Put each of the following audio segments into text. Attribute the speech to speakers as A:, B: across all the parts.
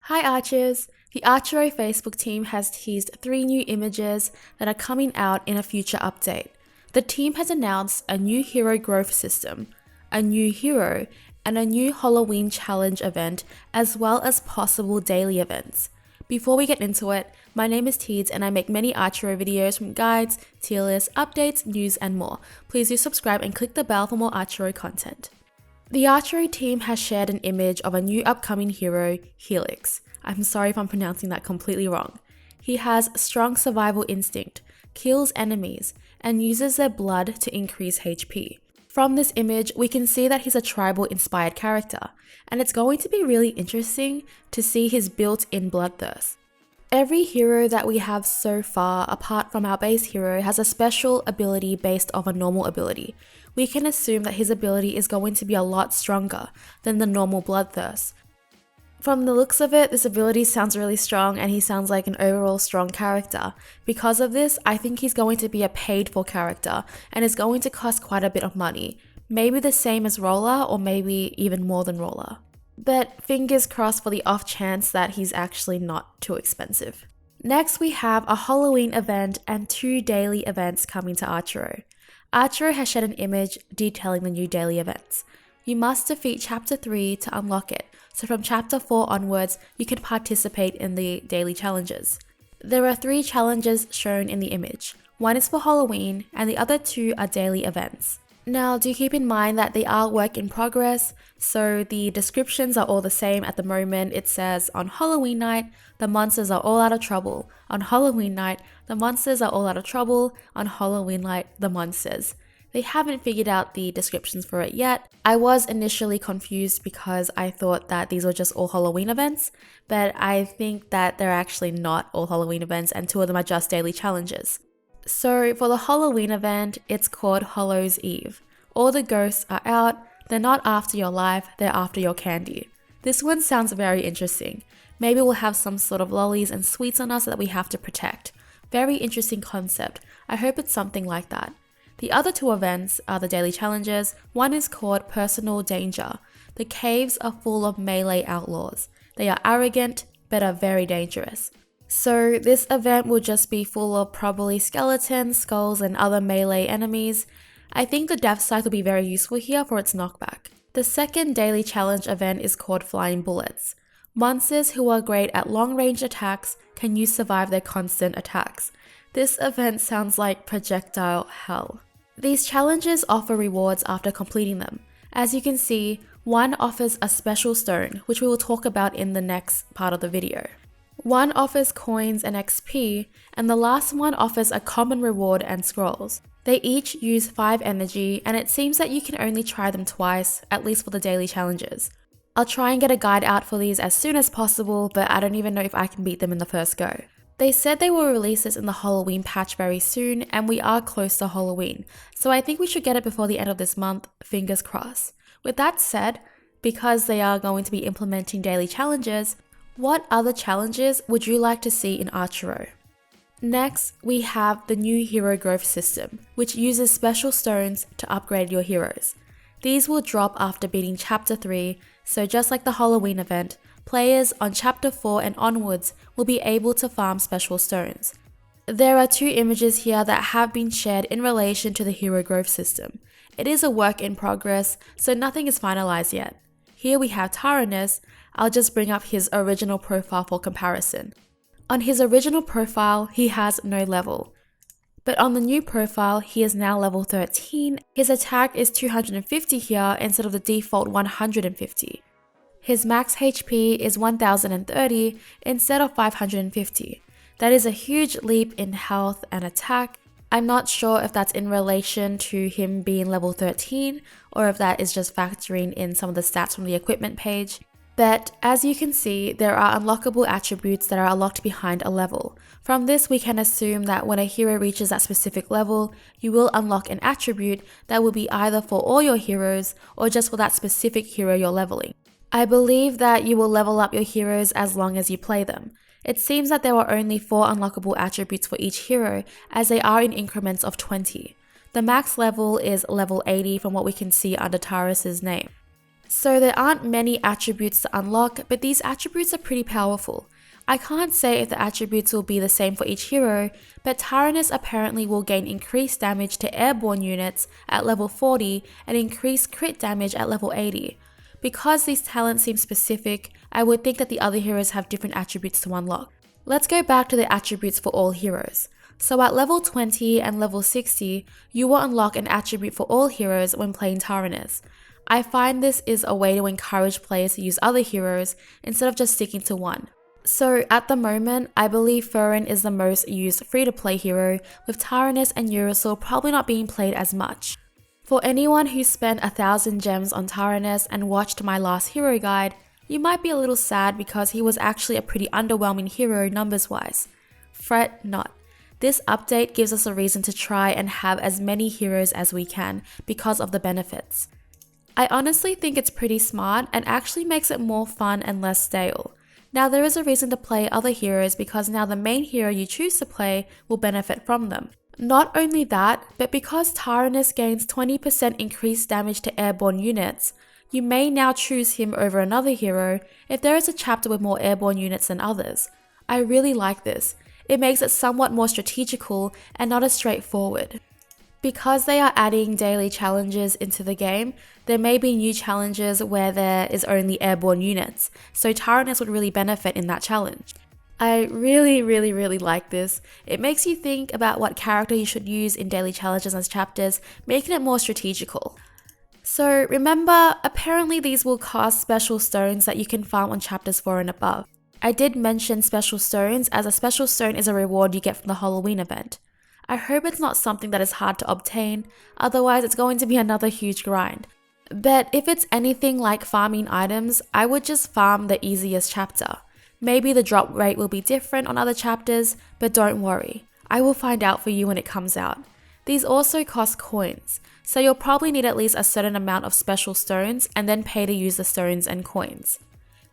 A: Hi Archers! The Archero Facebook team has teased 3 new images that are coming out in a future update. The team has announced a new hero growth system, a new hero, and a new Halloween challenge event, as well as possible daily events. Before we get into it, my name is Teeds and I make many Archero videos from guides, tier lists, updates, news, and more. Please do subscribe and click the bell for more Archero content. The Archero team has shared an image of a new upcoming hero, Helix. I'm sorry if I'm pronouncing that completely wrong. He has strong survival instinct, kills enemies, and uses their blood to increase HP. From this image, we can see that he's a tribal-inspired character, and it's going to be really interesting to see his built-in bloodthirst. Every hero that we have so far, apart from our base hero, has a special ability based off a normal ability. We can assume that his ability is going to be a lot stronger than the normal bloodthirst. From the looks of it, this ability sounds really strong and he sounds like an overall strong character. Because of this, I think he's going to be a paid for character and is going to cost quite a bit of money. Maybe the same as Roller or maybe even more than Roller. But fingers crossed for the off chance that he's actually not too expensive. Next we have a Halloween event and 2 daily events coming to Archero. Archero has shared an image detailing the new daily events. You must defeat Chapter 3 to unlock it, so from Chapter 4 onwards, you can participate in the daily challenges. There are 3 challenges shown in the image. One is for Halloween, and the other 2 are daily events. Now, do keep in mind that they are work in progress, so the descriptions are all the same at the moment. It says, on Halloween night, the monsters are all out of trouble. On Halloween night, the monsters are all out of trouble. On Halloween night, the monsters. They haven't figured out the descriptions for it yet. I was initially confused because I thought that these were just all Halloween events, but I think that they're actually not all Halloween events and 2 of them are just daily challenges. So for the Halloween event, it's called Hallows Eve. All the ghosts are out, they're not after your life, they're after your candy. This one sounds very interesting. Maybe we'll have some sort of lollies and sweets on us that we have to protect. Very interesting concept. I hope it's something like that. The other 2 events are the daily challenges. One is called Personal Danger. The caves are full of melee outlaws. They are arrogant, but are very dangerous. So this event will just be full of probably skeletons, skulls, and other melee enemies. I think the death scythe will be very useful here for its knockback. The second daily challenge event is called Flying Bullets. Monsters who are great at long-range attacks can use survive their constant attacks. This event sounds like projectile hell. These challenges offer rewards after completing them. As you can see, one offers a special stone, which we will talk about in the next part of the video. One offers coins and XP, and the last one offers a common reward and scrolls. They each use 5 energy, and it seems that you can only try them twice, at least for the daily challenges. I'll try and get a guide out for these as soon as possible, but I don't even know if I can beat them in the first go. They said they will release this in the Halloween patch very soon, and we are close to Halloween, so I think we should get it before the end of this month, fingers crossed. With that said, because they are going to be implementing daily challenges, what other challenges would you like to see in Archero? Next, we have the new hero growth system, which uses special stones to upgrade your heroes. These will drop after beating Chapter 3, so just like the Halloween event, players on Chapter 4 and onwards will be able to farm special stones. There are 2 images here that have been shared in relation to the hero growth system. It is a work in progress, so nothing is finalized yet. Here we have Tyrannus. I'll just bring up his original profile for comparison. On his original profile, he has no level. But on the new profile, he is now level 13. His attack is 250 here instead of the default 150. His max HP is 1030 instead of 550. That is a huge leap in health and attack. I'm not sure if that's in relation to him being level 13 or if that is just factoring in some of the stats from the equipment page. But as you can see, there are unlockable attributes that are unlocked behind a level. From this, we can assume that when a hero reaches that specific level, you will unlock an attribute that will be either for all your heroes or just for that specific hero you're leveling. I believe that you will level up your heroes as long as you play them. It seems that there are only 4 unlockable attributes for each hero, as they are in increments of 20. The max level is level 80 from what we can see under Tyrus's name. So there aren't many attributes to unlock, but these attributes are pretty powerful. I can't say if the attributes will be the same for each hero, but Tyrannus apparently will gain increased damage to airborne units at level 40 and increased crit damage at level 80. Because these talents seem specific, I would think that the other heroes have different attributes to unlock. Let's go back to the attributes for all heroes. So at level 20 and level 60, you will unlock an attribute for all heroes when playing Tyrannus. I find this is a way to encourage players to use other heroes instead of just sticking to one. So at the moment, I believe Furin is the most used free-to-play hero, with Tyrannus and Urusel probably not being played as much. For anyone who spent 1,000 gems on Tyrannus and watched my last hero guide, you might be a little sad because he was actually a pretty underwhelming hero numbers-wise. Fret not. This update gives us a reason to try and have as many heroes as we can because of the benefits. I honestly think it's pretty smart and actually makes it more fun and less stale. Now there is a reason to play other heroes because now the main hero you choose to play will benefit from them. Not only that, but because Tyrannus gains 20% increased damage to airborne units, you may now choose him over another hero if there is a chapter with more airborne units than others. I really like this. It makes it somewhat more strategical and not as straightforward. Because they are adding daily challenges into the game, there may be new challenges where there is only airborne units, so Tyrannus would really benefit in that challenge. I really like this. It makes you think about what character you should use in daily challenges as chapters, making it more strategical. So remember, apparently these will cost special stones that you can farm on chapters 4 and above. I did mention special stones as a special stone is a reward you get from the Halloween event. I hope it's not something that is hard to obtain, otherwise it's going to be another huge grind. But if it's anything like farming items, I would just farm the easiest chapter. Maybe the drop rate will be different on other chapters, but don't worry. I will find out for you when it comes out. These also cost coins, so you'll probably need at least a certain amount of special stones and then pay to use the stones and coins.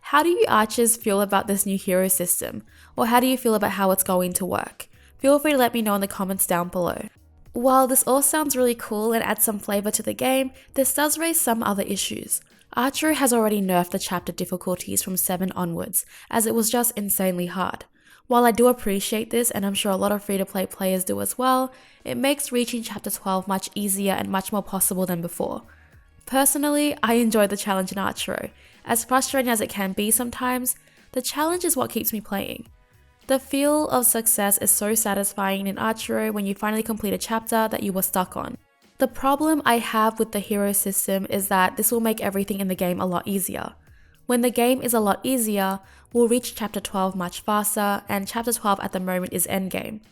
A: How do you archers feel about this new hero system? Or how do you feel about how it's going to work? Feel free to let me know in the comments down below. While this all sounds really cool and adds some flavor to the game, this does raise some other issues. Archero has already nerfed the chapter difficulties from 7 onwards, as it was just insanely hard. While I do appreciate this, and I'm sure a lot of free-to-play players do as well, it makes reaching chapter 12 much easier and much more possible than before. Personally, I enjoy the challenge in Archero. As frustrating as it can be sometimes, the challenge is what keeps me playing. The feel of success is so satisfying in Archero when you finally complete a chapter that you were stuck on. The problem I have with the hero system is that this will make everything in the game a lot easier. When the game is a lot easier, we'll reach chapter 12 much faster, and chapter 12 at the moment is endgame.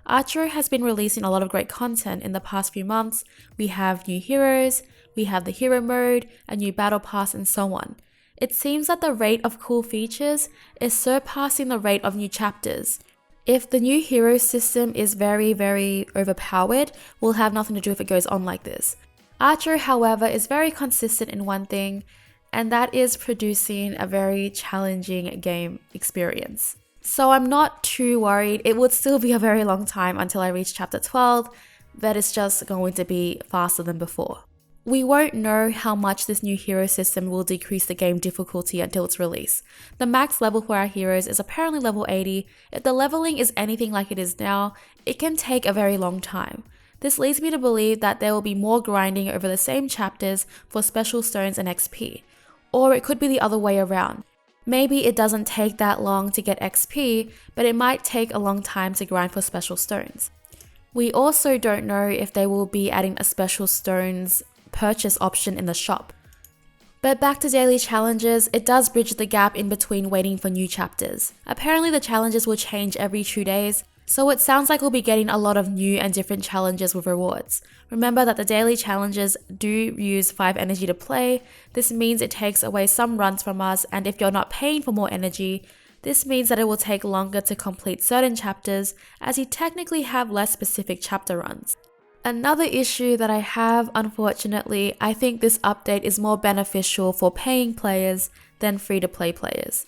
A: Archero has been releasing a lot of great content in the past few months. We have new heroes, we have the hero mode, a new battle pass, and so on. It seems that the rate of cool features is surpassing the rate of new chapters. If the new hero system is very overpowered, we'll have nothing to do if it goes on like this. Archero, however, is very consistent in one thing, and that is producing a very challenging game experience. So I'm not too worried. It would still be a very long time until I reach chapter 12, but it's just going to be faster than before. We won't know how much this new hero system will decrease the game difficulty until its release. The max level for our heroes is apparently level 80. If the leveling is anything like it is now, it can take a very long time. This leads me to believe that there will be more grinding over the same chapters for special stones and XP. Or it could be the other way around. Maybe it doesn't take that long to get XP, but it might take a long time to grind for special stones. We also don't know if they will be adding a special stones purchase option in the shop. But back to daily challenges, it does bridge the gap in between waiting for new chapters. Apparently the challenges will change every 2 days, so it sounds like we'll be getting a lot of new and different challenges with rewards. Remember that the daily challenges do use 5 energy to play. This means it takes away some runs from us, and if you're not paying for more energy, this means that it will take longer to complete certain chapters, as you technically have less specific chapter runs. Another issue that I have, unfortunately, I think this update is more beneficial for paying players than free-to-play players.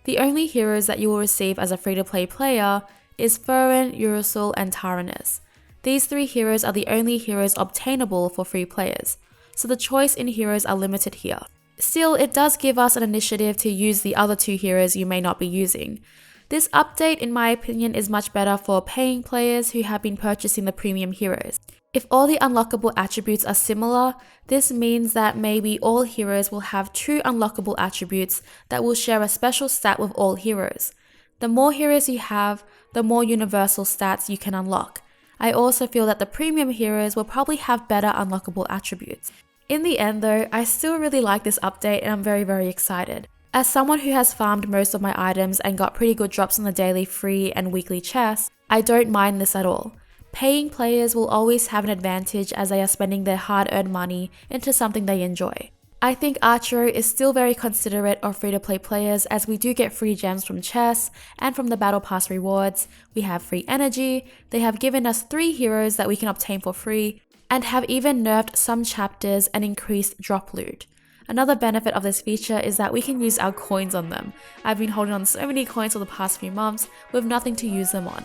A: The only heroes that you will receive as a free-to-play player is Furin, Urusel, and Tyrannus. These 3 heroes are the only heroes obtainable for free players, so the choice in heroes are limited here. Still, it does give us an initiative to use the other 2 heroes you may not be using. This update, in my opinion, is much better for paying players who have been purchasing the premium heroes. If all the unlockable attributes are similar, this means that maybe all heroes will have 2 unlockable attributes that will share a special stat with all heroes. The more heroes you have, the more universal stats you can unlock. I also feel that the premium heroes will probably have better unlockable attributes. In the end though, I still really like this update and I'm very excited. As someone who has farmed most of my items and got pretty good drops on the daily free and weekly chests, I don't mind this at all. Paying players will always have an advantage as they are spending their hard-earned money into something they enjoy. I think Archero is still very considerate of free-to-play players as we do get free gems from chests and from the Battle Pass rewards, we have free energy, they have given us 3 heroes that we can obtain for free, and have even nerfed some chapters and increased drop loot. Another benefit of this feature is that we can use our coins on them. I've been holding on so many coins for the past few months with nothing to use them on.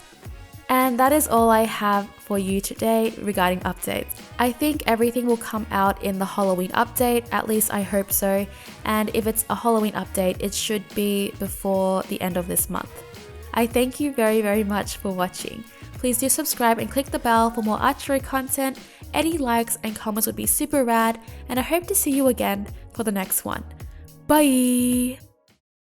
A: And that is all I have for you today regarding updates. I think everything will come out in the Halloween update, at least I hope so. And if it's a Halloween update, it should be before the end of this month. I thank you very much for watching. Please do subscribe and click the bell for more Archero content. Any likes and comments would be super rad, and I hope to see you again for the next one. Bye!